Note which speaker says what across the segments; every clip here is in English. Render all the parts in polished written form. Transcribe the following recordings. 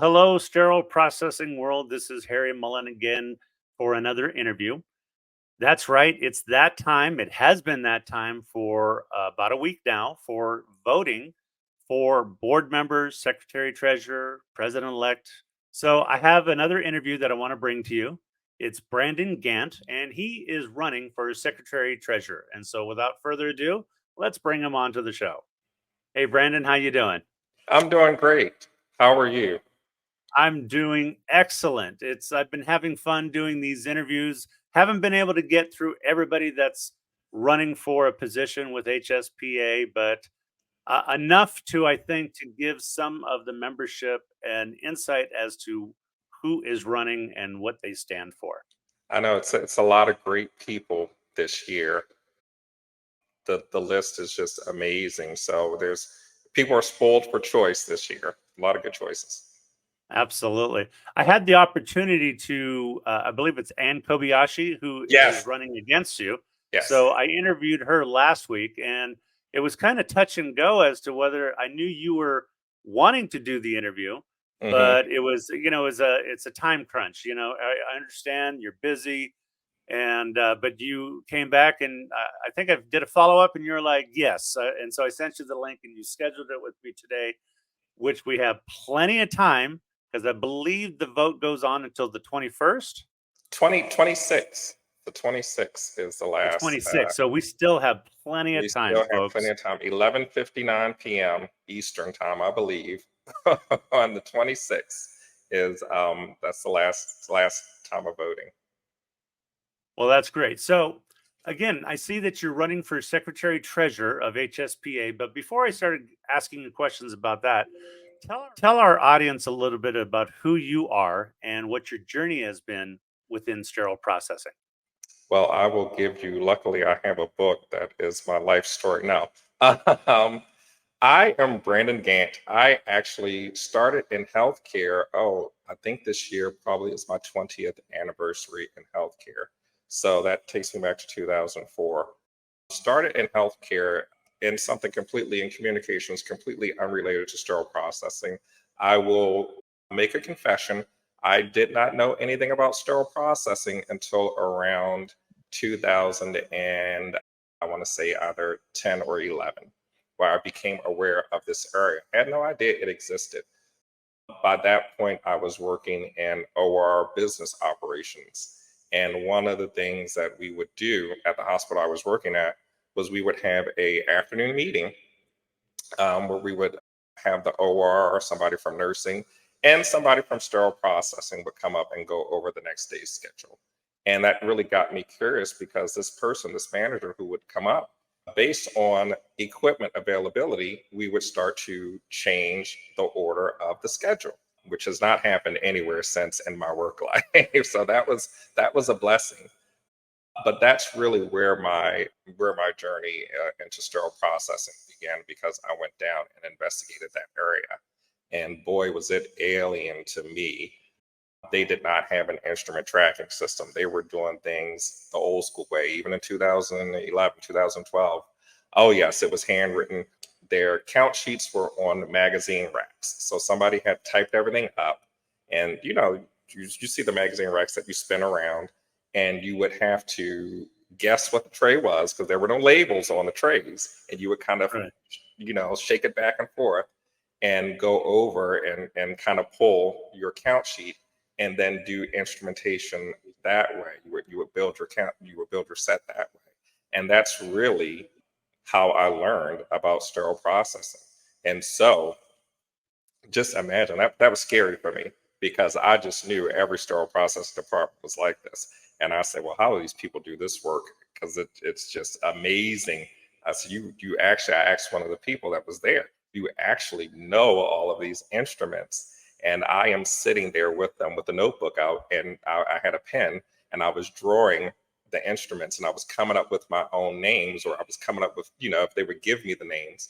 Speaker 1: hello, sterile processing world. This is Harry Mullen again for another interview. That's right. It's that time. It has been that time for about a week now for voting for board members, secretary treasurer, president elect. So I have another interview that I want to bring to you. It's Brandon Gantt, and he is running for secretary treasurer. And so without further ado, let's bring him on to the show. Hey, Brandon, how you doing?
Speaker 2: I'm doing great. How are you?
Speaker 1: I'm doing excellent. I've been having fun doing these interviews. Haven't been able to get through everybody that's running for a position with HSPA, but enough to, I think, to give some of the membership an insight as to who is running and what they stand for.
Speaker 2: I know it's a lot of great people this year. The list is just amazing. So there's people are spoiled for choice this year. A lot of good choices.
Speaker 1: Absolutely. I had the opportunity to, I believe it's Ann Kobayashi who is
Speaker 2: Yes,
Speaker 1: running against you.
Speaker 2: yes.
Speaker 1: So I interviewed her last week, and it was kind of touch and go as to whether I knew you were wanting to do the interview,
Speaker 2: hmm
Speaker 1: but it was, it's a time crunch. I understand you're busy, and but you came back, and I think I did a follow up, and you're like, yes, and so I sent you the link, and you scheduled it with me today, which we have plenty of time because I believe the vote goes on until the 21st.
Speaker 2: 2026. The 26th is the
Speaker 1: The
Speaker 2: last.
Speaker 1: 26th. So we still have plenty
Speaker 2: We
Speaker 1: of time,
Speaker 2: still have plenty
Speaker 1: folks.
Speaker 2: of time. 11:59 p.m. Eastern time, I believe, on the 26th is that's the last time of voting.
Speaker 1: Well, that's great. So again, I see that you're running for secretary treasurer of HSPA. But before I started asking you questions about that, tell our audience a little bit about who you are and what your journey has been within sterile processing.
Speaker 2: Well, I will give you, luckily, I have a book that is my life story now. Um, I am Brandon Gantt. I actually started in healthcare. Oh, I think this year probably is my 20th anniversary in healthcare. So that takes me back to 2004. Started in healthcare in something completely in communications, completely unrelated to sterile processing. I will make a confession. I did not know anything about sterile processing until around 2000 and I want to say either 10 or 11, where I became aware of this area. I had no idea it existed. By that point, I was working in OR business operations. And one of the things that we would do at the hospital I was working at was we would have a afternoon meeting where we would have the OR or somebody from nursing and somebody from sterile processing would come up and go over the next day's schedule. And that really got me curious because this person, this manager who would come up, based on equipment availability, we would start to change the order of the schedule, which has not happened anywhere since in my work life. So that was a blessing. But that's really where my journey into sterile processing began because I went down and investigated that area. And boy, was it alien to me. They did not have an instrument tracking system. They were doing things the old school way, even in 2011, 2012. Oh, yes, it was handwritten. Their count sheets were on magazine racks. So somebody had typed everything up. And, you see the magazine racks that you spin around, and you would have to guess what the tray was because there were no labels on the trays. And you would kind of,
Speaker 1: Right.
Speaker 2: shake it back and forth and go over and kind of pull your count sheet and then do instrumentation that way. You would build your count, you would build your set that way. And that's really how I learned about sterile processing. And so just imagine that was scary for me because I just knew every sterile processing department was like this. And I said, well, how do these people do this work? Because it's just amazing. So you actually, I asked one of the people that was there, you actually know all of these instruments. And I am sitting there with them with the notebook out, and I had a pen, and I was drawing the instruments, and I was coming up with my own names, or I was coming up with, if they would give me the names,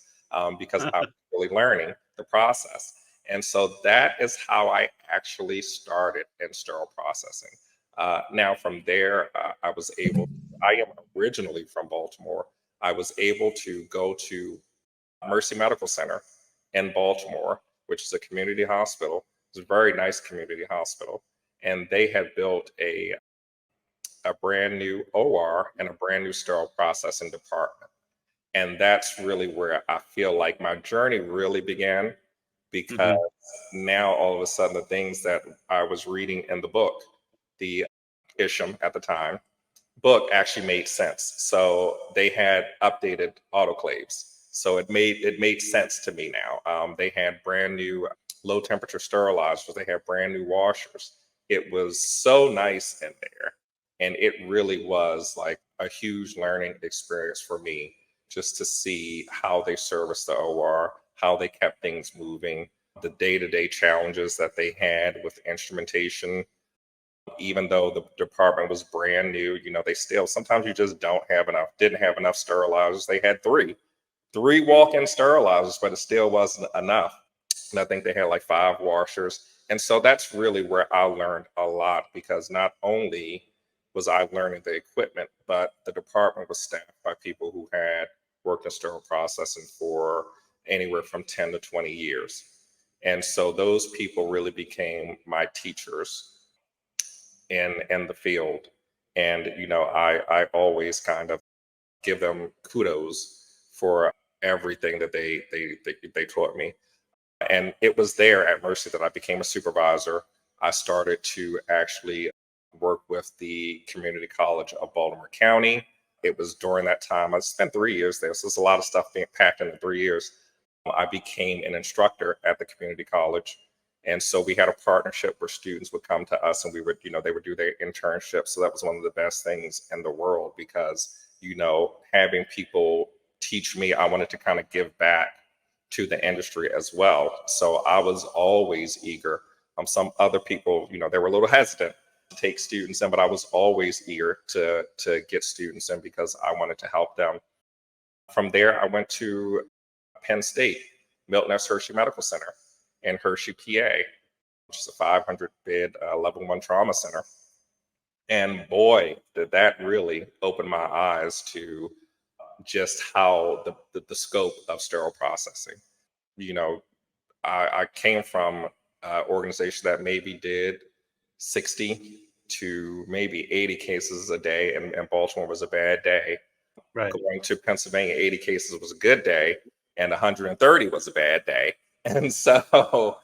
Speaker 2: because I was really learning the process. And so that is how I actually started in sterile processing. Now, from there, I am originally from Baltimore. I was able to go to Mercy Medical Center in Baltimore, which is a community hospital. It's a very nice community hospital. And they had built a brand new OR and a brand new sterile processing department. And that's really where I feel like my journey really began, because
Speaker 1: Hmm.
Speaker 2: now all of a sudden the things that I was reading in the book, the Isham at the time book, actually made sense. So they had updated autoclaves. So it made sense to me now. They had brand new low temperature sterilizers. They had brand new washers. It was so nice in there, and it really was like a huge learning experience for me, just to see how they serviced the OR, how they kept things moving, the day-to-day challenges that they had with instrumentation. Even though the department was brand new, they still, sometimes you just didn't have enough sterilizers. They had three walk-in sterilizers, but it still wasn't enough. And I think they had like 5 washers. And so that's really where I learned a lot, because not only was I learning the equipment, but the department was staffed by people who had worked in sterile processing for anywhere from 10 to 20 years. And so those people really became my teachers in the field. And I always kind of give them kudos for everything that they taught me. And it was there at Mercy that I became a supervisor. I started to actually work with the Community College of Baltimore County. It was during that time, I spent 3 years there, so there's a lot of stuff being packed into 3 years. I became an instructor at the community college. And so we had a partnership where students would come to us and we would, they would do their internship. So that was one of the best things in the world, because, having people teach me, I wanted to kind of give back to the industry as well. So I was always eager. Some other people, they were a little hesitant to take students in, but I was always eager to get students in, because I wanted to help them. From there, I went to Penn State, Milton S. Hershey Medical Center in Hershey, PA, which is a 500-bed level 1 trauma center. And boy, did that really open my eyes to just how the scope of sterile processing. You know, I came from an organization that maybe did 60 to maybe 80 cases a day, and Baltimore was a bad day.
Speaker 1: Right.
Speaker 2: Going to Pennsylvania, 80 cases was a good day, and 130 was a bad day. And so,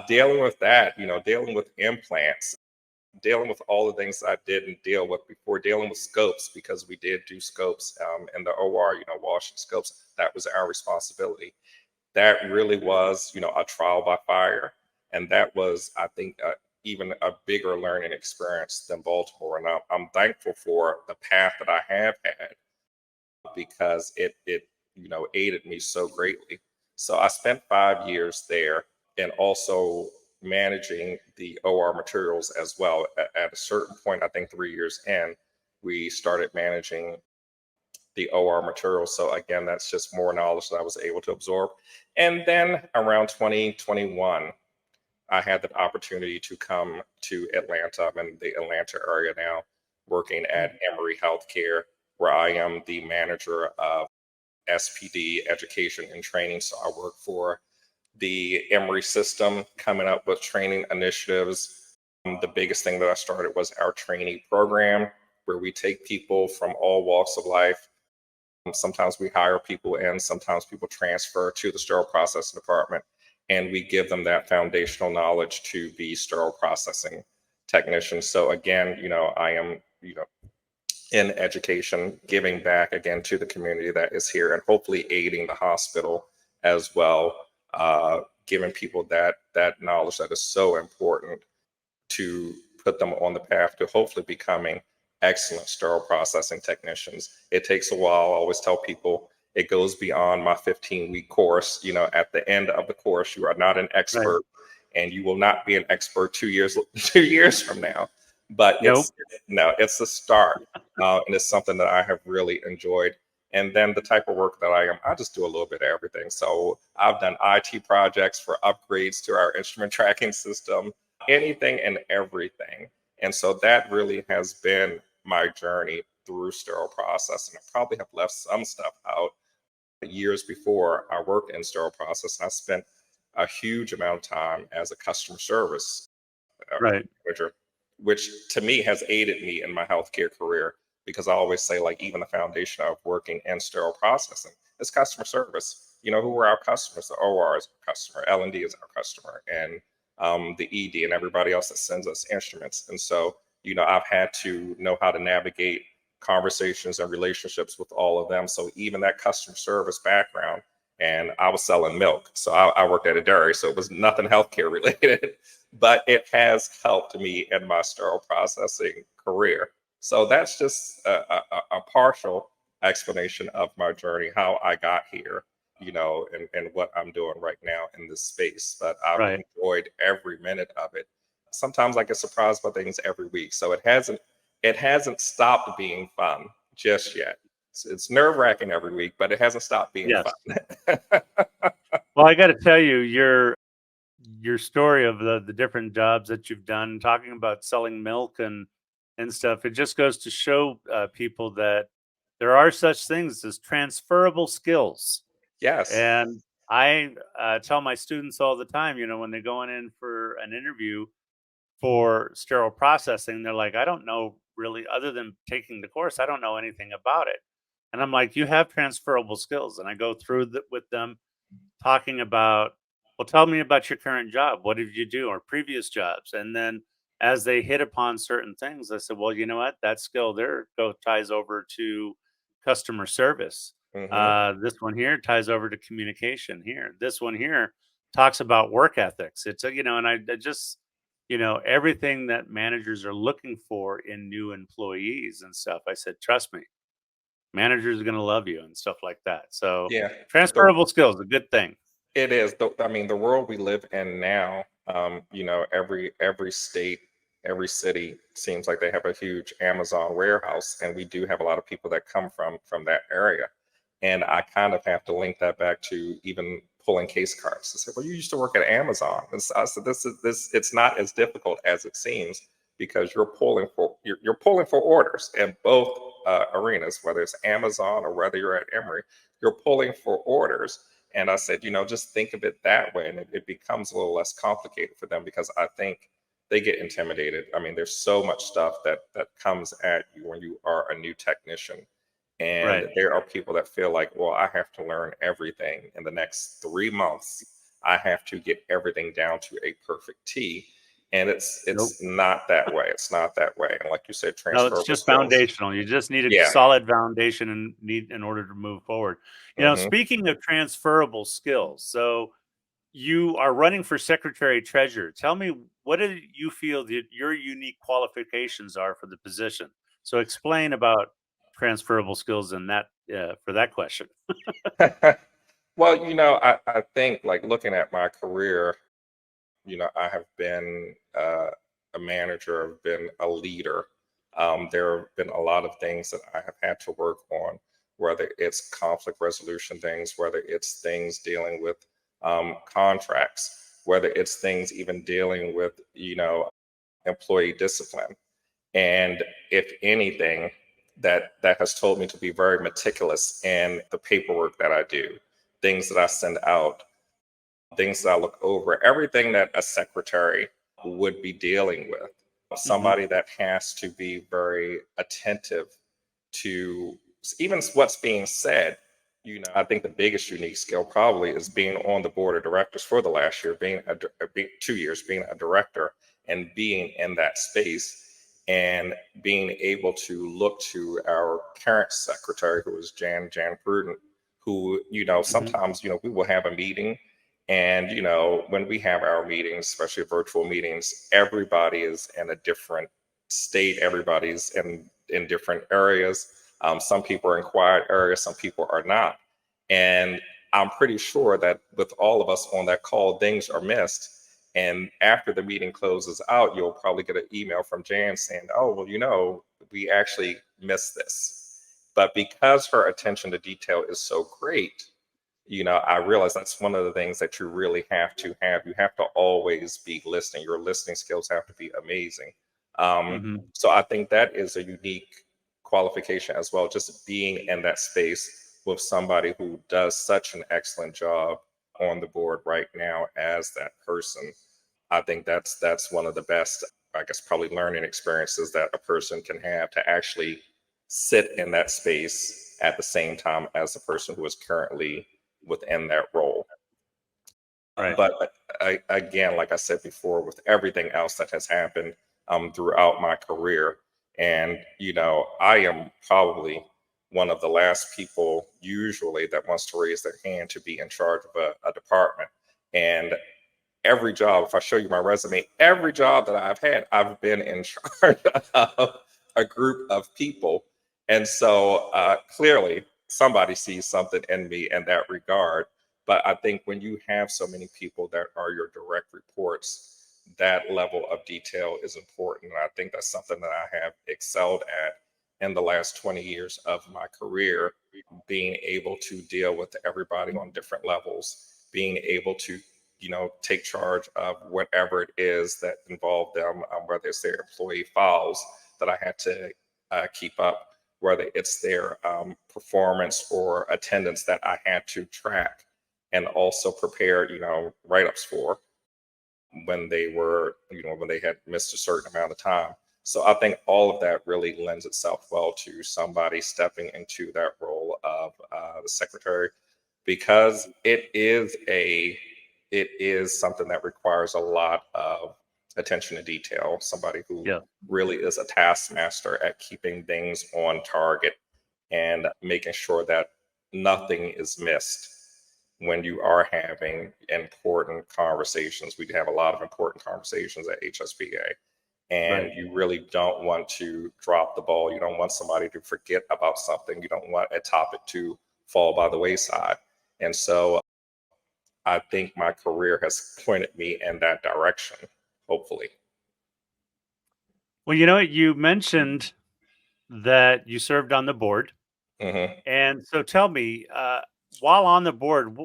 Speaker 2: dealing with that, dealing with implants, dealing with all the things I didn't deal with before, dealing with scopes, because we did do scopes in the OR, washing scopes, that was our responsibility. That really was, a trial by fire. And that was, I think, even a bigger learning experience than Baltimore. And I'm thankful for the path that I have had, because it aided me so greatly. So I spent 5 years there, and also managing the OR materials as well. At a certain point, I think 3 years in, we started managing the OR materials. So again, that's just more knowledge that I was able to absorb. And then around 2021, I had the opportunity to come to Atlanta. I'm in the Atlanta area now, working at Emory Healthcare, where I am the manager of SPD education and training. So I work for the Emory system, coming up with training initiatives. The biggest thing that I started was our trainee program, where we take people from all walks of life. Sometimes we hire people in, sometimes people transfer to the sterile processing department, and we give them that foundational knowledge to be sterile processing technicians. So again, I am, in education, giving back again to the community that is here, and hopefully aiding the hospital as well, giving people that knowledge that is so important to put them on the path to hopefully becoming excellent sterile processing technicians. It takes a while. I always tell people it goes beyond my 15-week course. At the end of the course, you are not an
Speaker 1: Right.
Speaker 2: expert, and you will not be an expert 2 years 2 years from now. But
Speaker 1: Nope.
Speaker 2: it's a start, and it's something that I have really enjoyed. And then the type of work that I just do a little bit of everything. So I've done IT projects for upgrades to our instrument tracking system, anything and everything. And so that really has been my journey through sterile processing. I probably have left some stuff out. Years before I worked in sterile processing, I spent a huge amount of time as a customer service
Speaker 1: Right.
Speaker 2: manager, which to me has aided me in my healthcare career because I always say, like, even the foundation of working in sterile processing is customer service. Who are our customers? The OR is our customer, L&D is our customer, and the ED and everybody else that sends us instruments. And so, I've had to know how to navigate conversations and relationships with all of them. So even that customer service background, and I was selling milk. So I worked at a dairy, so it was nothing healthcare related, but it has helped me in my sterile processing career. So that's just a partial explanation of my journey, how I got here, and what I'm doing right now in this space. But I've
Speaker 1: Right.
Speaker 2: enjoyed every minute of it. Sometimes I get surprised by things every week. So it hasn't stopped being fun just yet. It's nerve-wracking every week, but it hasn't stopped being
Speaker 1: Yes.
Speaker 2: fun.
Speaker 1: Well, I got to tell you, your story of the different jobs that you've done, talking about selling milk and stuff, it just goes to show people that there are such things as transferable skills.
Speaker 2: Yes.
Speaker 1: And I tell my students all the time, when they're going in for an interview for sterile processing, they're like, I don't know really, other than taking the course, I don't know anything about it. And I'm like, you have transferable skills. And I go through with them talking about, well, tell me about your current job. What did you do or previous jobs? And then as they hit upon certain things, I said, well, you know what? That skill there ties over to customer service.
Speaker 2: Hmm.
Speaker 1: This one here ties over to communication here. This one here talks about work ethics. It's and I just, everything that managers are looking for in new employees and stuff. I said, trust me, managers are going to love you and stuff like that. So
Speaker 2: Yeah. The
Speaker 1: transferable skills, a good thing.
Speaker 2: It is. I mean, the world we live in now, every state, every city seems like they have a huge Amazon warehouse, and we do have a lot of people that come from that area. And I kind of have to link that back to even pulling case cards to say, well, you used to work at Amazon. And so I said, this. It's not as difficult as it seems because you're pulling for orders in both arenas, whether it's Amazon or whether you're at Emory, you're pulling for orders. And I said, just think of it that way. And it becomes a little less complicated for them because I think they get intimidated. I mean, there's so much stuff that comes at you when you are a new technician. And
Speaker 1: Right.
Speaker 2: there are people that feel like, well, I have to learn everything in the next 3 months. I have to get everything down to a perfect T. And it's
Speaker 1: Nope.
Speaker 2: it's not that way. It's not that way. And like you said,
Speaker 1: No, it's
Speaker 2: transferable
Speaker 1: just
Speaker 2: skills.
Speaker 1: foundational. You just need a
Speaker 2: Yeah.
Speaker 1: solid foundation and need in order to move forward.
Speaker 2: Hmm.
Speaker 1: Speaking of transferable skills, so you are running for secretary treasurer. Tell me, what do you feel that your unique qualifications are for the position? So explain about transferable skills in that for that question.
Speaker 2: Well, I think, like, looking at my career, I have been a manager, I've been a leader. There have been a lot of things that I have had to work on, whether it's conflict resolution things, whether it's things dealing with contracts, whether it's things even dealing with, employee discipline. And if anything, that has told me to be very meticulous in the paperwork that I do, things that I send out, things that I look over, everything that a secretary would be dealing with.
Speaker 1: Hmm.
Speaker 2: Somebody that has to be very attentive to even what's being said. I think the biggest unique skill probably is being on the board of directors for the last year, being 2 years, being a director and being in that space and being able to look to our current secretary, who is Jan Prudent, who,
Speaker 1: Hmm.
Speaker 2: sometimes, we will have a meeting. And, when we have our meetings, especially virtual meetings, everybody is in a different state. Everybody's in different areas. Some people are in quiet areas, some people are not. And I'm pretty sure that with all of us on that call, things are missed. And after the meeting closes out, you'll probably get an email from Jan saying, oh, well, we actually missed this. But because her attention to detail is so great, I realize that's one of the things that you really have to have. You have to always be listening. Your listening skills have to be amazing.
Speaker 1: Hmm.
Speaker 2: So I think that is a unique qualification as well, just being in that space with somebody who does such an excellent job on the board right now as that person. I think that's one of the best, I guess, probably learning experiences that a person can have, to actually sit in that space at the same time as the person who is currently within that role.
Speaker 1: Right.
Speaker 2: But again, like I said before, with everything else that has happened throughout my career, and I am probably one of the last people usually that wants to raise their hand to be in charge of a department. And every job, if I show you my resume, every job that I've had, I've been in charge of a group of people. And so clearly somebody sees something in me in that regard. But I think when you have so many people that are your direct reports, that level of detail is important. And I think that's something that I have excelled at in the last 20 years of my career, being able to deal with everybody on different levels, being able to take charge of whatever it is that involved them, whether it's their employee files that I had to keep up, whether it's their performance or attendance that I had to track and also prepare, write-ups for when they were, when they had missed a certain amount of time. So I think all of that really lends itself well to somebody stepping into that role of the secretary, because it is something that requires a lot of attention to detail. Somebody who
Speaker 1: Yeah.
Speaker 2: really is a taskmaster at keeping things on target and making sure that nothing is missed when you are having important conversations. We have a lot of important conversations at HSPA, and
Speaker 1: Right.
Speaker 2: you really don't want to drop the ball. You don't want somebody to forget about something. You don't want a topic to fall by the wayside. And so I think my career has pointed me in that direction, hopefully.
Speaker 1: Well, you mentioned that you served on the board.
Speaker 2: Hmm.
Speaker 1: And so tell me, while on the board,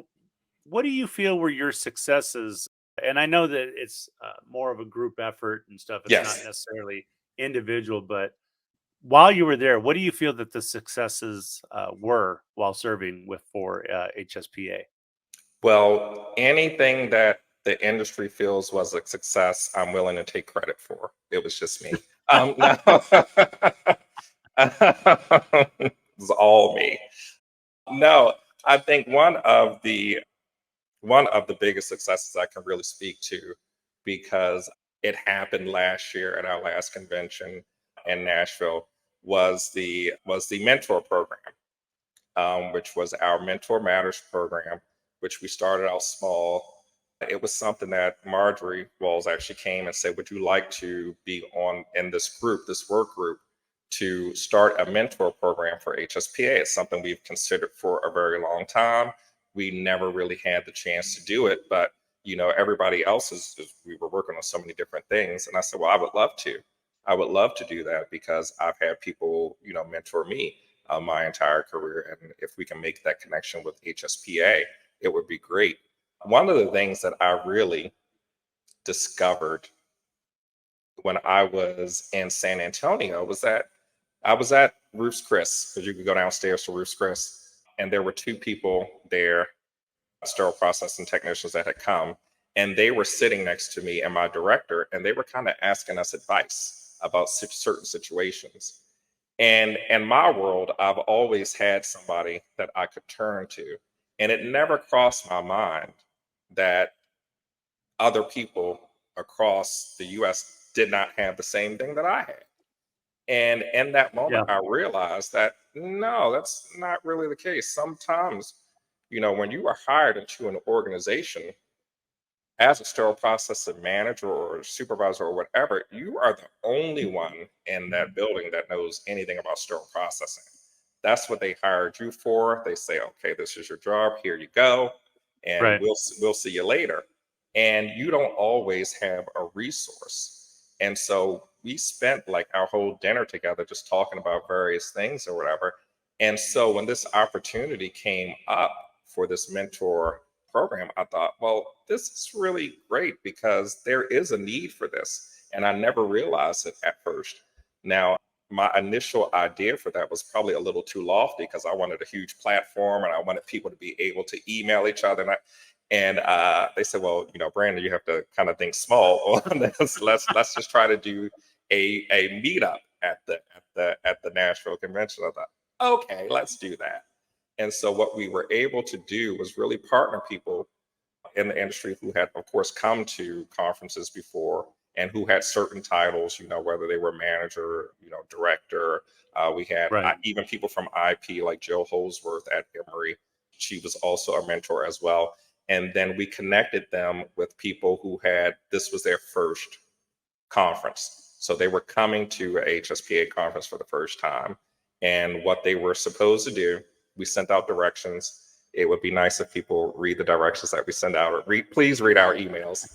Speaker 1: what do you feel were your successes? And I know that it's more of a group effort and stuff. It's not
Speaker 2: Yes.
Speaker 1: necessarily individual, but while you were there, what do you feel that the successes were while serving with for HSPA?
Speaker 2: Well, anything that the industry feels was a success, I'm willing to take credit for. It was just me. No, it's all me. No, I think one of the biggest successes I can really speak to, because it happened last year at our last convention in Nashville, was the mentor program, which was our Mentor Matters program, which we started out small. It was something that Marjorie Walls actually came and said, "Would you like to be on in this group, this work group, to start a mentor program for HSPA?" It's something we've considered for a very long time. We never really had the chance to do it, but everybody else we were working on so many different things. And I said, "Well, I would love to. I would love to do that, because I've had people, mentor me my entire career. And if we can make that connection with HSPA, it would be great." One of the things that I really discovered when I was in San Antonio was that I was at Ruth's Chris, because you could go downstairs to Ruth's Chris, and there were two people there, sterile processing technicians that had come, and they were sitting next to me and my director, and they were kind of asking us advice about certain situations. And in my world, I've always had somebody that I could turn to. And it never crossed my mind that other people across the US did not have the same thing that I had. And in that moment,
Speaker 1: Yeah.
Speaker 2: I realized that no, that's not really the case. Sometimes, when you are hired into an organization as a sterile processing manager or supervisor or whatever, you are the only one in that building that knows anything about sterile processing. That's what they hired you for. They say, "Okay, this is your job. Here you go, and
Speaker 1: Right.
Speaker 2: we'll see you later." And you don't always have a resource. And so we spent like our whole dinner together just talking about various things or whatever. And so when this opportunity came up for this mentor program, I thought, well, this is really great, because there is a need for this. And I never realized it at first. Now, my initial idea for that was probably a little too lofty because I wanted a huge platform and I wanted people to be able to email each other. And they said, well, Brandon, you have to kind of think small on this. Let's just try to do a meetup at the Nashville convention. I thought, okay, let's do that. And so what we were able to do was really partner people in the industry who had, of course, come to conferences before and who had certain titles, whether they were manager, director. We had
Speaker 1: Right.
Speaker 2: even people from IP like Jill Holsworth at Emory. She was also a mentor as well. And then we connected them with people who had, this was their first conference. So they were coming to a HSPA conference for the first time. And what they were supposed to do, we sent out directions. It would be nice if people read the directions that we send out, or please read our emails.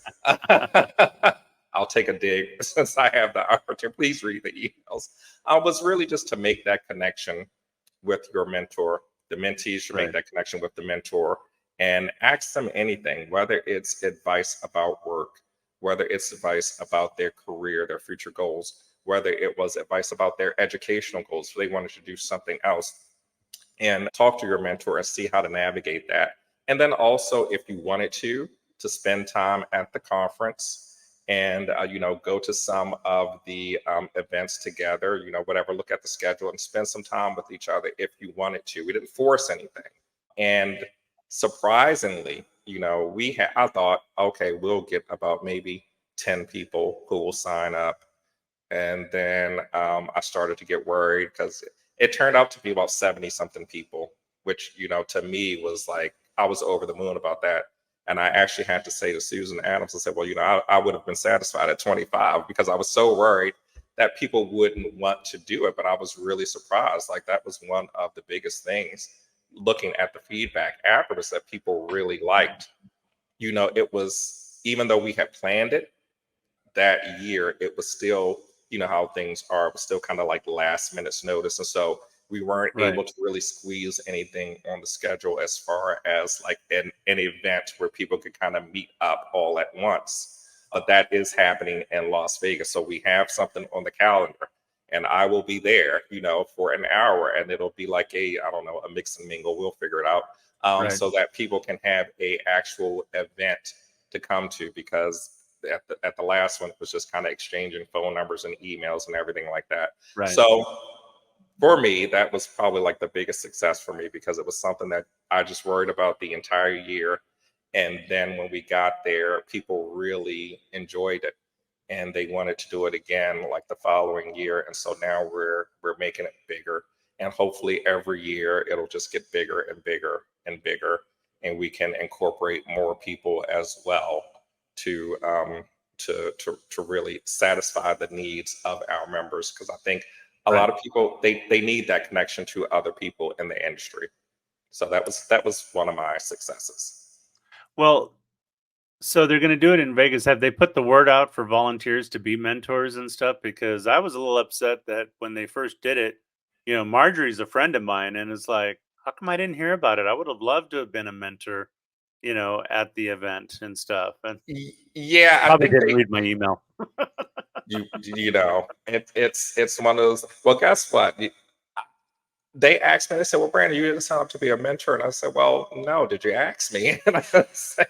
Speaker 2: I'll take a dig since I have the opportunity. Please read the emails. Was really just to make that connection with your mentor. The mentees should make
Speaker 1: Right.
Speaker 2: that connection with the mentor and ask them anything, whether it's advice about work, whether it's advice about their career, their future goals, whether it was advice about their educational goals, if they wanted to do something else, and talk to your mentor and see how to navigate that. And then also, if you wanted to spend time at the conference and go to some of the events together, whatever, look at the schedule and spend some time with each other if you wanted to. We didn't force anything. And surprisingly, I thought, okay, we'll get about maybe 10 people who will sign up. And then I started to get worried because it turned out to be about 70 something people, which, to me was like, I was over the moon about that. And I actually had to say to Susan Adams, I said, well, I would have been satisfied at 25 because I was so worried that people wouldn't want to do it. But I was really surprised. Like, that was one of the biggest things looking at the feedback afterwards that people really liked. It was, even though we had planned it, that year, it was still, how things are, it was still kind of like last minute's notice. And so we weren't
Speaker 1: Right.
Speaker 2: able to really squeeze anything on the schedule as far as like an event where people could kind of meet up all at once. But that is happening in Las Vegas. So we have something on the calendar. And I will be there, for an hour, and it'll be like I don't know, a mix and mingle. We'll figure it out,
Speaker 1: Right.
Speaker 2: so that people can have a actual event to come to, because at the last one, it was just kind of exchanging phone numbers and emails and everything like that.
Speaker 1: Right.
Speaker 2: So for me, that was probably like the biggest success for me because it was something that I just worried about the entire year. And then when we got there, people really enjoyed it and they wanted to do it again like the following year. And so now we're making it bigger. And hopefully every year it'll just get bigger and bigger and bigger. And we can incorporate more people as well to to really satisfy the needs of our members. Because I think a
Speaker 1: Right.
Speaker 2: lot of people, they need that connection to other people in the industry. So that was one of my successes.
Speaker 1: Well, so they're going to do it in Vegas. Have they put the word out for volunteers to be mentors and stuff? Because I was a little upset that when they first did it, Marjorie's a friend of mine, and it's like, how come I didn't hear about it? I would have loved to have been a mentor, at the event and stuff. And
Speaker 2: Yeah, I
Speaker 1: probably
Speaker 2: think
Speaker 1: didn't read my email.
Speaker 2: it's one of those. Well, guess what? They asked me. They said, "Well, Brandon, you didn't sign up to be a mentor," and I said, "Well, no. Did you ask me?" And I said,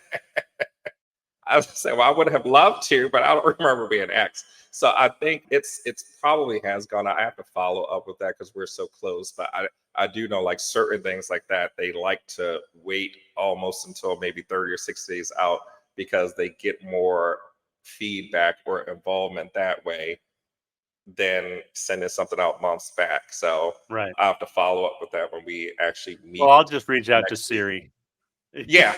Speaker 2: "Well, I would have loved to, but I don't remember being asked." So I think it's probably has gone. I have to follow up with that because we're so close. But I do know, like, certain things like that, they like to wait almost until maybe 30 or 60 days out because they get more feedback or involvement that way than sending something out months back. So
Speaker 1: Right.
Speaker 2: I have to follow up with that when we actually
Speaker 1: Well,
Speaker 2: meet
Speaker 1: I'll just reach out to
Speaker 2: next week.
Speaker 1: Siri.
Speaker 2: Yeah,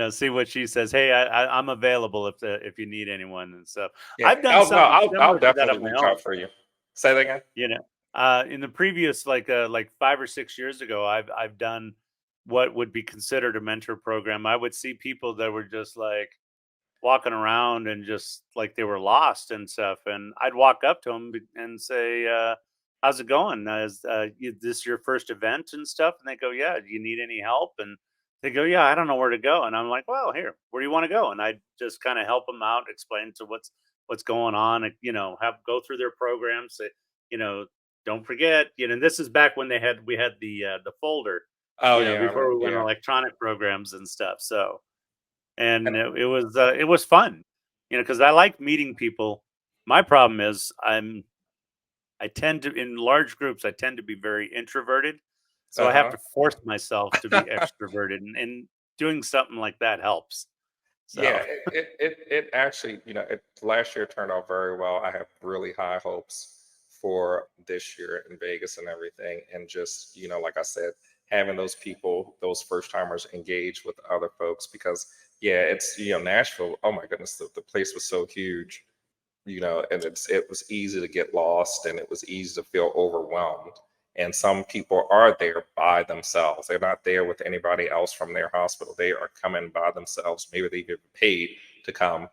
Speaker 1: See what she says. Hey, I'm available if you need anyone and stuff.
Speaker 2: yeah.
Speaker 1: I've done
Speaker 2: Oh no,
Speaker 1: something
Speaker 2: I'll
Speaker 1: similar to that
Speaker 2: definitely
Speaker 1: on my
Speaker 2: reach
Speaker 1: own.
Speaker 2: out for you. Say that again.
Speaker 1: In the previous like 5 or 6 years ago, I've done what would be considered a mentor program. I would see people that were just like walking around and just like they were lost and stuff, and I'd walk up to them and say, "How's it going? This your first event and stuff?" And they go, "Yeah. Do you need any help?" And they go, "Yeah, I don't know where to go." And I'm like, "Well, here, where do you want to go?" And I just kind of help them out, explain to what's going on, and, have go through their programs. You know, don't forget, this is back when we had the folder,
Speaker 2: Oh yeah,
Speaker 1: before we went
Speaker 2: yeah.
Speaker 1: electronic programs and stuff. So, and it was fun, because I like meeting people. My problem is I tend to, in large groups, I tend to be very introverted. So I have
Speaker 2: Uh-huh.
Speaker 1: to force myself to be extroverted, and doing something like that helps.
Speaker 2: Yeah,
Speaker 1: So,
Speaker 2: it actually, last year turned out very well. I have really high hopes for this year in Vegas and everything. And just, like I said, having those people, those first timers engage with other folks because yeah, it's, Nashville, oh my goodness, the place was so huge, and it was easy to get lost and it was easy to feel overwhelmed. And some people are there by themselves. They're not there with anybody else from their hospital. They are coming by themselves. Maybe they get paid to come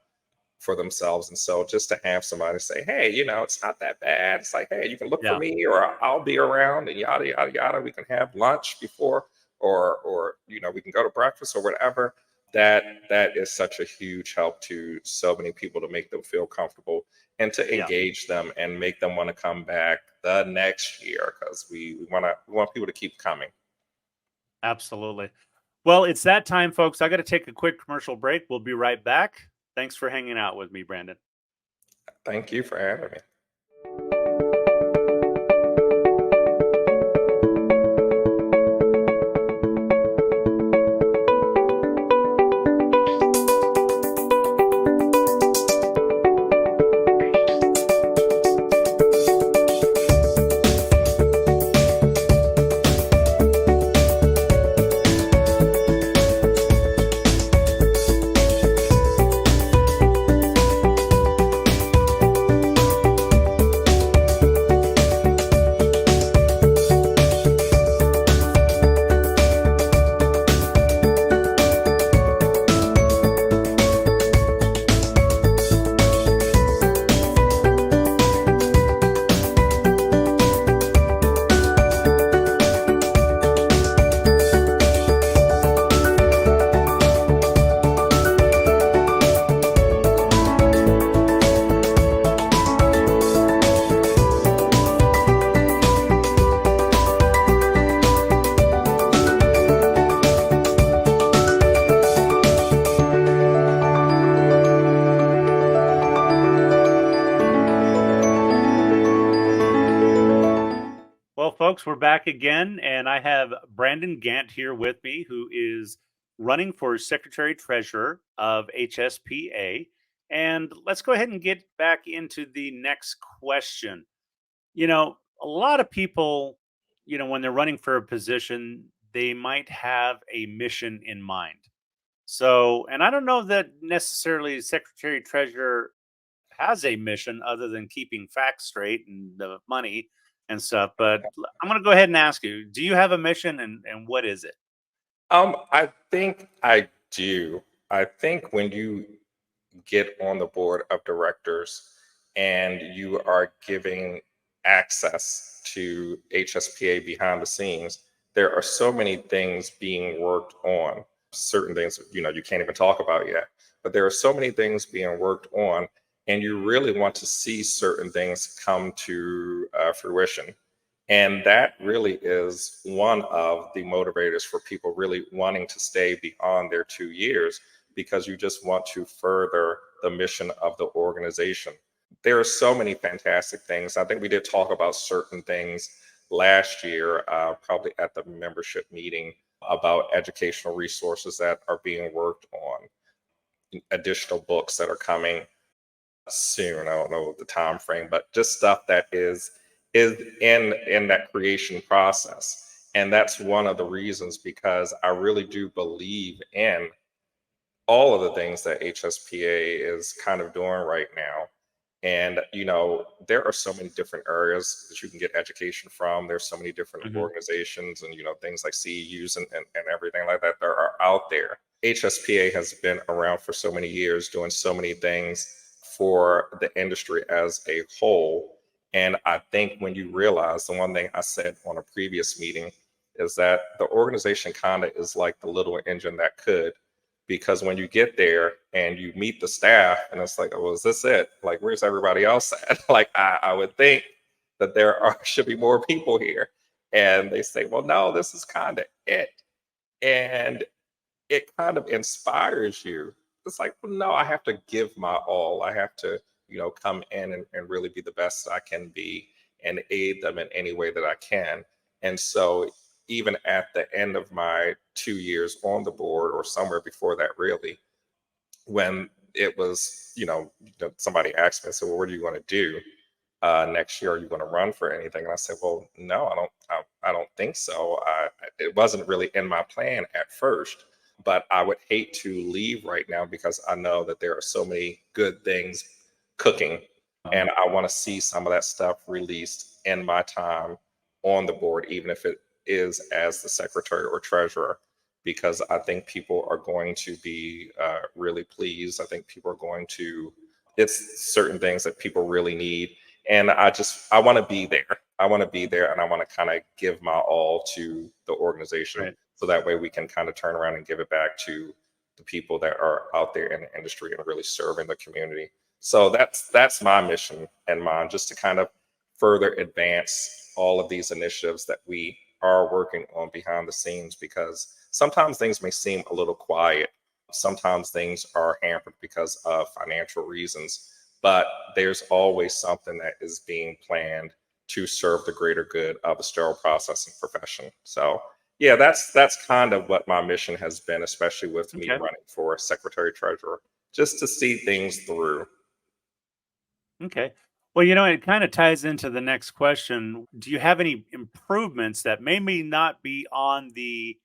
Speaker 2: for themselves. And so just to have somebody say, hey, it's not that bad. It's like, hey, you can look for
Speaker 1: yeah,
Speaker 2: me or I'll be around and yada, yada, yada. We can have lunch before or we can go to breakfast or whatever. That is such a huge help to so many people to make them feel comfortable and to
Speaker 1: yeah,
Speaker 2: engage them and make them want to come back the next year because we want people to keep coming.
Speaker 1: absolutely. Well, it's that time, folks. I got to take a quick commercial break. We'll be right back. Thanks for hanging out with me, Brandon.
Speaker 2: Thank you for having me.
Speaker 1: Well, folks, we're back again, and I have Brandon Gantt here with me, who is running for Secretary Treasurer of HSPA. And let's go ahead and get back into the next question. A lot of people, when they're running for a position, they might have a mission in mind. So, and I don't know that necessarily Secretary Treasurer has a mission other than keeping facts straight and the money and stuff. But I'm going to go ahead and ask you: do you have a mission, and what is it?
Speaker 2: I think I do. I think when you get on the board of directors and you are giving access to HSPA behind the scenes, there are so many things being worked on. Certain things, you can't even talk about yet, but there are so many things being worked on, and you really want to see certain things come to fruition. And that really is one of the motivators for people really wanting to stay beyond their 2 years because you just want to further the mission of the organization. There are so many fantastic things. I think we did talk about certain things last year, probably at the membership meeting, about educational resources that are being worked on, additional books that are coming soon. I don't know the time frame, but just stuff that is in that creation process. And that's one of the reasons because I really do believe in all of the things that HSPA is kind of doing right now. And there are so many different areas that you can get education from. There's so many different
Speaker 1: Hmm.
Speaker 2: organizations and things like CEUs and everything like that that are out there. HSPA has been around for so many years, doing so many things for the industry as a whole. And I think when you realize the one thing I said on a previous meeting is that the organization kind of is like the little engine that could. because when you get there and you meet the staff and it's like, oh, is this it? Like, where's everybody else at? Like, I would think that there are should be more people here. And they say, well, no, this is kind of it. And it kind of inspires you. It's like, well, no, I have to give my all. I have to, come in and really be the best I can be and aid them in any way that I can. And so, even at the end of my 2 years on the board, or somewhere before that, really, when it was, somebody asked me, I said, well, what are you going to do next year? Are you going to run for anything? And I said, well, no, I don't think so. It wasn't really in my plan at first, but I would hate to leave right now because I know that there are so many good things cooking, and I want to see some of that stuff released in my time on the board, even if it is as the secretary or treasurer, because I think people are going to be really pleased. I think people are going to, it's certain things that people really need. And I want to be there. I want to be there, and I want to kind of give my all to the organization,
Speaker 1: Right.
Speaker 2: so that way we can kind of turn around and give it back to the people that are out there in the industry and really serving the community. So that's my mission and mine, just to kind of further advance all of these initiatives that we are working on behind the scenes, because sometimes things may seem a little quiet. Sometimes things are hampered because of financial reasons, but there's always something that is being planned to serve the greater good of the sterile processing profession. So yeah, that's kind of what my mission has been, especially with me
Speaker 1: Okay.
Speaker 2: running for secretary treasurer, just to see things through.
Speaker 1: Okay. Well, it kind of ties into the next question. Do you have any improvements that maybe not be on the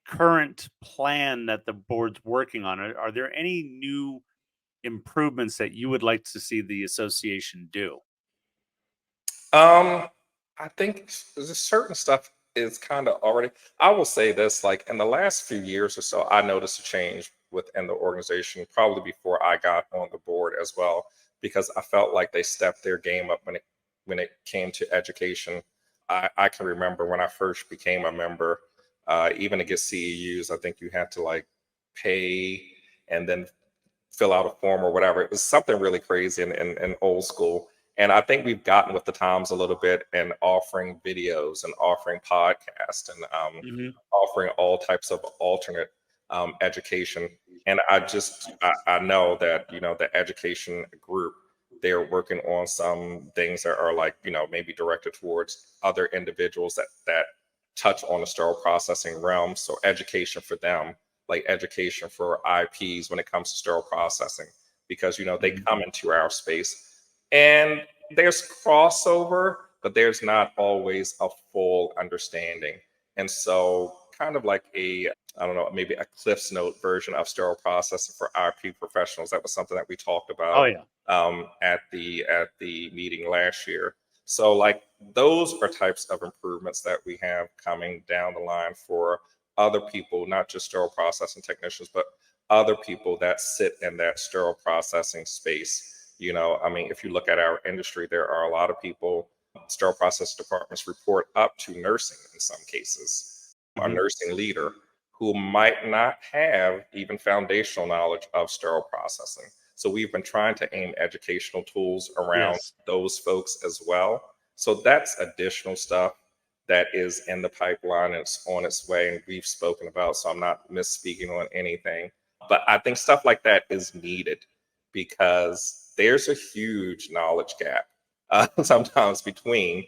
Speaker 1: current plan that the board's working on? Are there any new improvements that you would like to see the association do?
Speaker 2: Um, I think there's certain stuff is kind of already. I will say this, like in the last few years or so, I noticed a change within the organization, probably before I got on the board as well, because I felt like they stepped their game up when it came to education. I can remember when I first became a member, even to get CEUs, I think you had to like pay and then fill out a form or whatever. It was something really crazy and old school. And I think we've gotten with the times a little bit, and offering videos and offering podcasts and
Speaker 1: Hmm.
Speaker 2: offering all types of alternate education. And I know that, the education group, they're working on some things that are like, maybe directed towards other individuals that touch on the sterile processing realm. So education for them, like education for IPs when it comes to sterile processing, because they
Speaker 1: Hmm.
Speaker 2: come into our space and there's crossover, but there's not always a full understanding. And so, kind of like I don't know, maybe a Cliff's Note version of sterile processing for IP professionals. That was something that we talked
Speaker 1: Oh
Speaker 2: about
Speaker 1: yeah.
Speaker 2: at the meeting last year. So, like, those are types of improvements that we have coming down the line for other people, not just sterile processing technicians, but other people that sit in that sterile processing space. I mean, if you look at our industry, there are a lot of people, sterile process departments report up to nursing in some cases, a
Speaker 1: Hmm.
Speaker 2: nursing leader who might not have even foundational knowledge of sterile processing. So we've been trying to aim educational tools around
Speaker 1: Yes.
Speaker 2: those folks as well. So that's additional stuff that is in the pipeline and it's on its way, and we've spoken about. So I'm not misspeaking on anything, but I think stuff like that is needed, because there's a huge knowledge gap sometimes between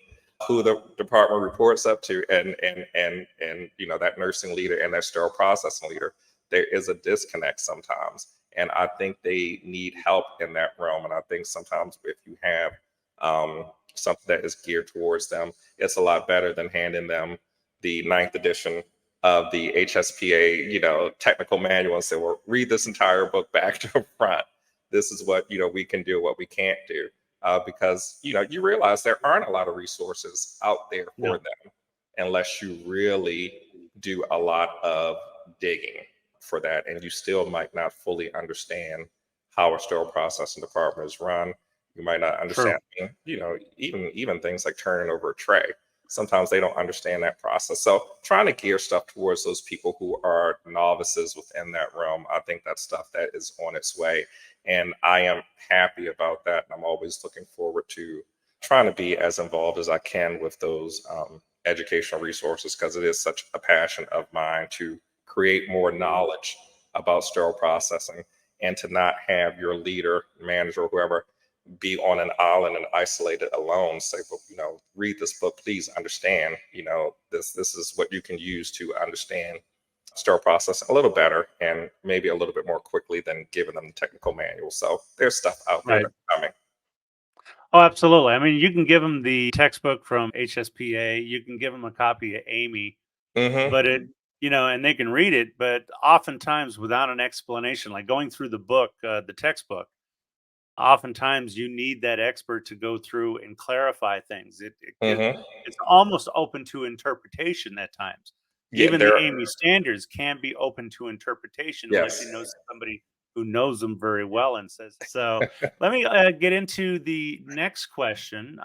Speaker 2: who the department reports up to and that nursing leader and that sterile processing leader. There is a disconnect sometimes, and I think they need help in that realm. And I think sometimes if you have something that is geared towards them, it's a lot better than handing them the ninth edition of the HSPA, technical manual, and say, well, read this entire book back to front. This is what, we can do, what we can't do. Because, you realize there aren't a lot of resources out there for
Speaker 1: No.
Speaker 2: them unless you really do a lot of digging for that. And you still might not fully understand how a sterile processing department is run. You might not understand,
Speaker 1: True.
Speaker 2: even things like turning over a tray. sometimes they don't understand that process. So trying to gear stuff towards those people who are novices within that realm, I think that's stuff that is on its way. And I am happy about that. And I'm always looking forward to trying to be as involved as I can with those educational resources, because it is such a passion of mine to create more knowledge about sterile processing, and to not have your leader, manager, or whoever be on an island and isolated alone. Say, well, read this book, please understand, this is what you can use to understand sterile process a little better, and maybe a little bit more quickly than giving them the technical manual. So there's stuff out there
Speaker 1: Right.
Speaker 2: that's coming.
Speaker 1: Oh, absolutely. I mean, you can give them the textbook from HSPA. You can give them a copy of Amy,
Speaker 2: Hmm.
Speaker 1: but and they can read it. But oftentimes, without an explanation, like going through the book, the textbook, oftentimes you need that expert to go through and clarify things.
Speaker 2: Hmm.
Speaker 1: It's almost open to interpretation at times.
Speaker 2: Yeah,
Speaker 1: Even the
Speaker 2: there.
Speaker 1: Amy standards can be open to interpretation unless you
Speaker 2: Yes.
Speaker 1: know somebody who knows them very well and says so. Let me get into the next question.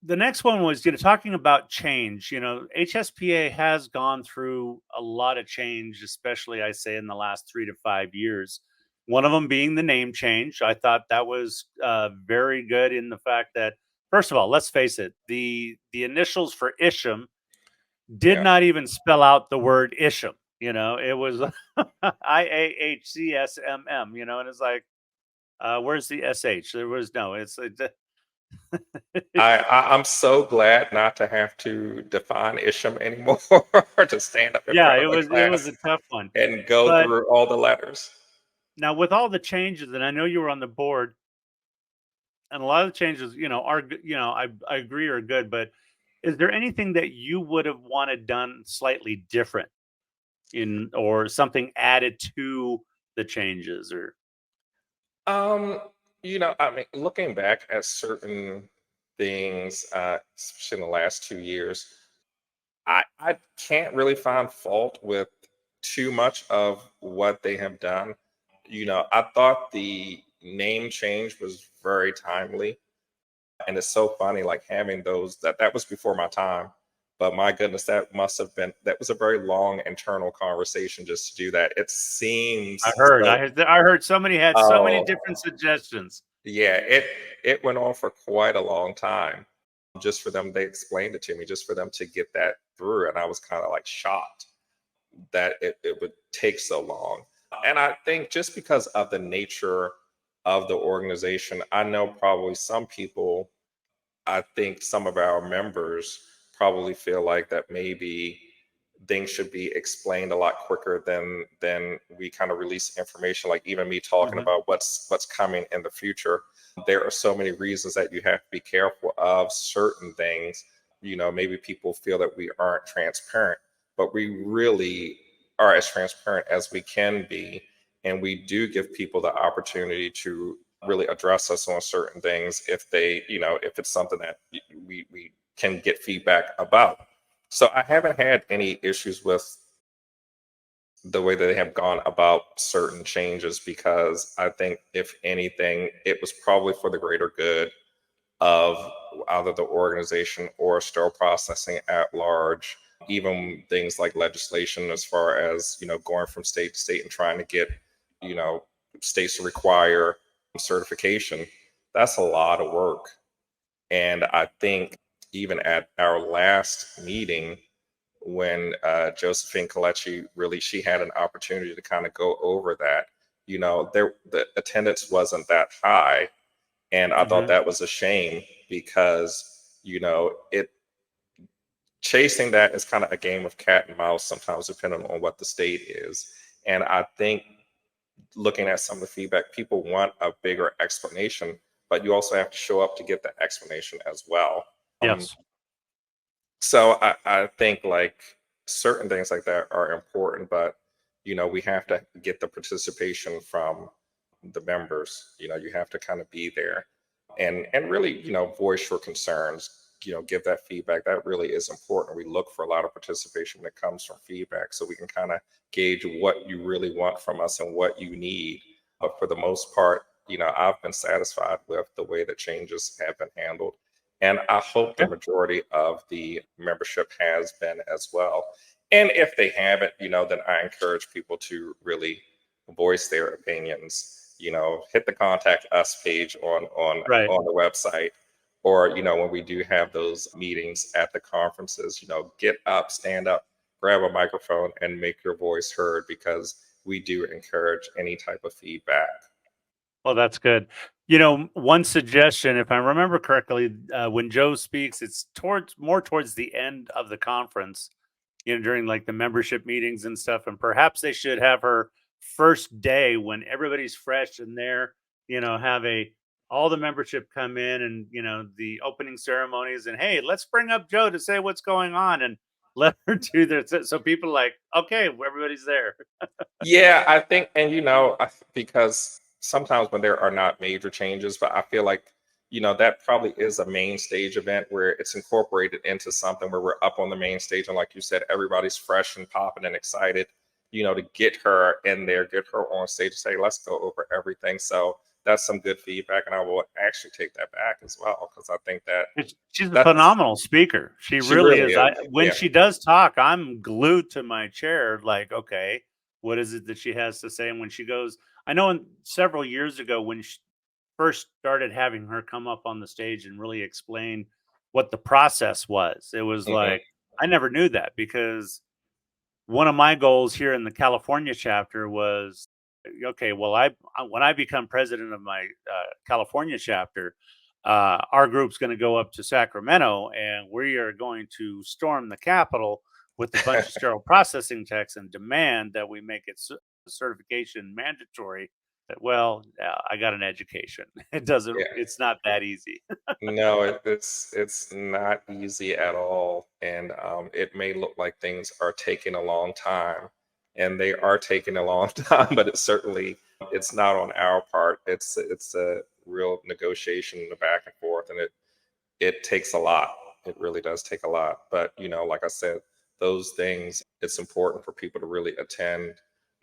Speaker 1: The next one was, talking about change. HSPA has gone through a lot of change, especially I say in the last 3 to 5 years. One of them being the name change. I thought that was very good in the fact that, first of all, let's face it, the initials for Isham did
Speaker 2: Yeah.
Speaker 1: not even spell out the word Isham. It was IAHCSMM. And it's like, where's the SH? There was no.
Speaker 2: I'm so glad not to have to define Isham anymore, to stand up in
Speaker 1: Yeah,
Speaker 2: front
Speaker 1: it
Speaker 2: of the
Speaker 1: was it was
Speaker 2: class
Speaker 1: a tough one.
Speaker 2: and go
Speaker 1: But
Speaker 2: through all the letters.
Speaker 1: now with all the changes, and I know you were on the board, and a lot of the changes, are I agree are good. But is there anything that you would have wanted done slightly different or something added to the changes? Or
Speaker 2: Um, I mean, looking back at certain things, especially in the last 2 years, I can't really find fault with too much of what they have done. I thought the name change was very timely. And it's so funny, like having those, that was before my time. But my goodness, that was a very long internal conversation just to do that. It
Speaker 1: I
Speaker 2: seems
Speaker 1: heard,
Speaker 2: so.
Speaker 1: I heard somebody had so many
Speaker 2: Oh,
Speaker 1: different suggestions.
Speaker 2: yeah, it went on for quite a long time. Just for them, they explained it to me, just for them to get that through. And I was kind of like shocked that it would take so long. And I think just because of the nature of the organization, I know probably some people, I think some of our members probably feel like that maybe things should be explained a lot quicker than we kind of release information. Like even me talking
Speaker 1: Mhm.
Speaker 2: about what's coming in the future, there are so many reasons that you have to be careful of certain things. Maybe people feel that we aren't transparent, but we really are as transparent as we can be, and we do give people the opportunity to really address us on certain things if they, if it's something that we can get feedback about. So I haven't had any issues with the way that they have gone about certain changes, because I think if anything, it was probably for the greater good of either the organization or sterile processing at large. Even things like legislation, as far as going from state to state and trying to get you know states to require certification, that's a lot of work. And I think even at our last meeting, when Josephine Coletti, really, she had an opportunity to kind of go over that. The attendance wasn't that high, and I thought
Speaker 1: Mhm.
Speaker 2: that was a shame, because it chasing that is kind of a game of cat and mouse sometimes, depending on what the state is. And I think, looking at some of the feedback, people want a bigger explanation, but you also have to show up to get the explanation as well.
Speaker 1: Yes.
Speaker 2: So I think like certain things like that are important, but we have to get the participation from the members. You have to kind of be there and really, voice your concerns, give that feedback. That really is important. We look for a lot of participation that comes from feedback, so we can kind of gauge what you really want from us and what you need. But for the most part, I've been satisfied with the way that changes have been handled. And I hope the
Speaker 1: Okay.
Speaker 2: majority of the membership has been as well. And if they haven't, then I encourage people to really voice their opinions. Hit the contact us page
Speaker 1: Right.
Speaker 2: on the website, or when we do have those meetings at the conferences, get up, stand up, grab a microphone, and make your voice heard, because we do encourage any type of feedback.
Speaker 1: Well, that's good. One suggestion, if I remember correctly, when Joe speaks, it's towards the end of the conference, during like the membership meetings and stuff. And perhaps they should have her first day when everybody's fresh and there, have all the membership come in and, the opening ceremonies and, hey, let's bring up Joe to say what's going on and let her do their, so people like, okay, everybody's there.
Speaker 2: Yeah, I think, and because sometimes when there are not major changes, but I feel like, that probably is a main stage event where it's incorporated into something where we're up on the main stage. And like you said, everybody's fresh and popping and excited, to get her in there, get her on stage, say, let's go over everything. So that's some good feedback. And I will actually take that back as well, because I think that
Speaker 1: She's a
Speaker 2: that's,
Speaker 1: phenomenal speaker. She
Speaker 2: she
Speaker 1: really
Speaker 2: really
Speaker 1: is.
Speaker 2: is.
Speaker 1: When
Speaker 2: Yeah.
Speaker 1: she does talk, I'm glued to my chair. Like, okay, what is it that she has to say? And when she goes, I know several years ago when she first started having her come up on the stage and really explain what the process was, it was
Speaker 2: Hmm.
Speaker 1: like I never knew that because one of my goals here in the California chapter was okay. Well, when I become president of my California chapter, our group's going to go up to Sacramento and we are going to storm the Capitol with a bunch of sterile processing techs and demand that we make it certification mandatory. Well, I got an education. It doesn't.
Speaker 2: Yeah.
Speaker 1: It's not that easy.
Speaker 2: No, it's not easy at all, and it may look like things are taking a long time, and they are taking a long time. But it's not on our part. It's a real negotiation in the back and forth, and it takes a lot. It really does take a lot. But, like I said, those things, it's important for people to really attend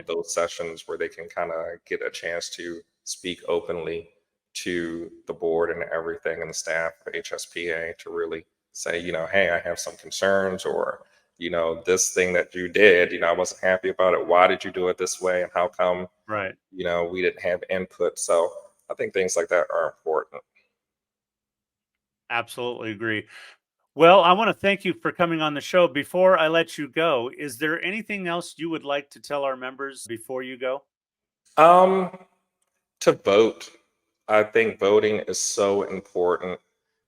Speaker 2: those sessions where they can kind of get a chance to speak openly to the board and everything and the staff of HSPA, to really say, hey, I have some concerns, or, this thing that you did, I wasn't happy about it. Why did you do it this way? And how come,
Speaker 1: Right.
Speaker 2: we didn't have input? So I think things like that are important.
Speaker 1: Absolutely agree. Well, I want to thank you for coming on the show. Before I let you go, is there anything else you would like to tell our members before you go?
Speaker 2: Um, to vote. I think voting is so important,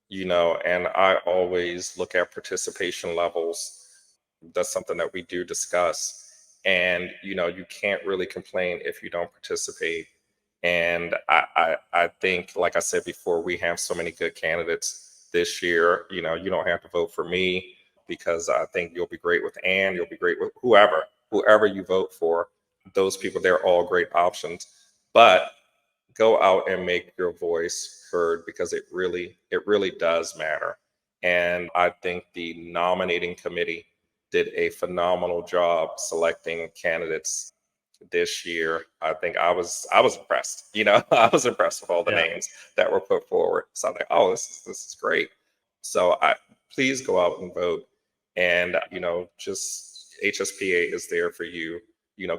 Speaker 2: and I always look at participation levels. That's something that we do discuss. And, you can't really complain if you don't participate. And I think, like I said before, we have so many good candidates this year. You don't have to vote for me, because I think you'll be great with Ann, you'll be great with whoever you vote for. Those people, they're all great options. But go out and make your voice heard, because it really does matter. And I think the nominating committee did a phenomenal job selecting candidates this year. I think I was impressed. I was impressed with all the
Speaker 1: Yeah.
Speaker 2: names that were put forward. So I'm like, oh, this is great. So I please go out and vote. And just HSPA is there for you.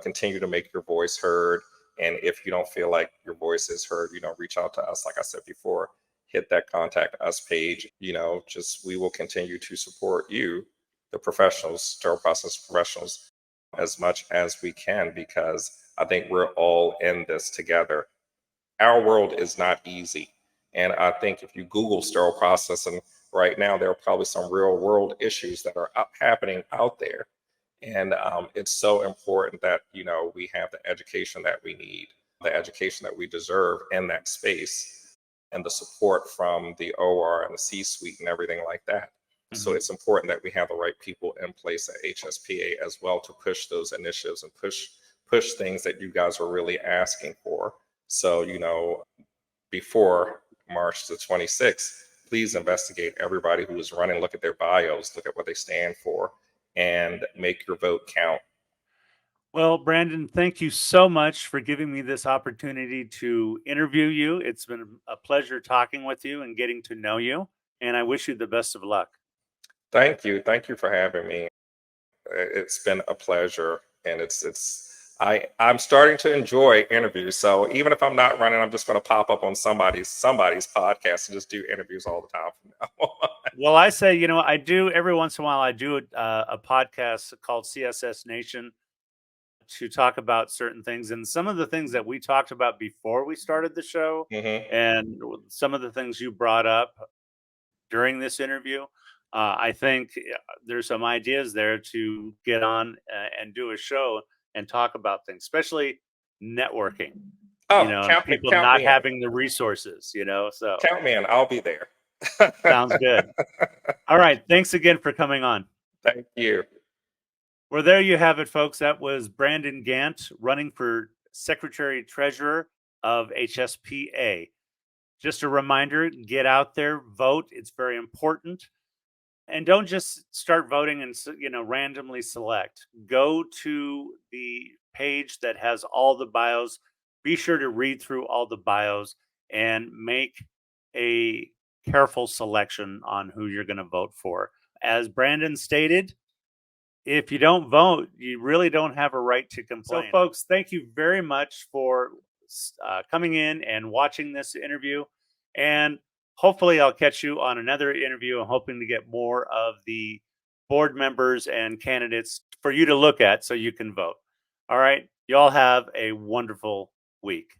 Speaker 2: Continue to make your voice heard. And if you don't feel like your voice is heard, reach out to us. Like I said before, hit that contact us page. Just we will continue to support you, the professionals, sterile process professionals, as much as we can, because I think we're all in this together. Our world is not easy. And I think if you Google sterile processing right now, there are probably some real world issues that are happening out there. And it's so important that, we have the education that we need, the education that we deserve in that space, and the support from the OR and the C suite and everything like that. So
Speaker 1: Mhm.
Speaker 2: it's important that we have the right people in place at HSPA as well, to push those initiatives and push things that you guys are really asking for. So, before March the 26th, please investigate everybody who is running, look at their bios, look at what they stand for, and make your vote count.
Speaker 1: Well, Brandon, thank you so much for giving me this opportunity to interview you. It's been a pleasure talking with you and getting to know you. and I wish you the best of luck.
Speaker 2: Thank you. Thank you for having me. It's been a pleasure, and I'm starting to enjoy interviews. So even if I'm not running, I'm just going to pop up on somebody's podcast and just do interviews all the time from now on.
Speaker 1: Well, I say, I do every once in a while. I do a podcast called CSS Nation to talk about certain things, and some of the things that we talked about before we started the show,
Speaker 2: Hmm.
Speaker 1: and some of the things you brought up during this interview. I think there's some ideas there to get on and do a show and talk about things, especially networking,
Speaker 2: Oh,
Speaker 1: and people
Speaker 2: count
Speaker 1: not
Speaker 2: me in.
Speaker 1: having the resources, so
Speaker 2: Count me in. I'll be there.
Speaker 1: sounds good. All right. Thanks again for coming on.
Speaker 2: Thank you.
Speaker 1: Well, there you have it, folks. That was Brandon Gantt running for Secretary Treasurer of HSPA. Just a reminder, get out there, vote. It's very important. And don't just start voting and randomly select. Go to the page that has all the bios. Be sure to read through all the bios and make a careful selection on who you're going to vote for. As Brandon stated, if you don't vote, you really don't have a right to complain. So, folks, thank you very much for coming in and watching this interview. And hopefully, I'll catch you on another interview. I'm hoping to get more of the board members and candidates for you to look at so you can vote. All right. You all have a wonderful week.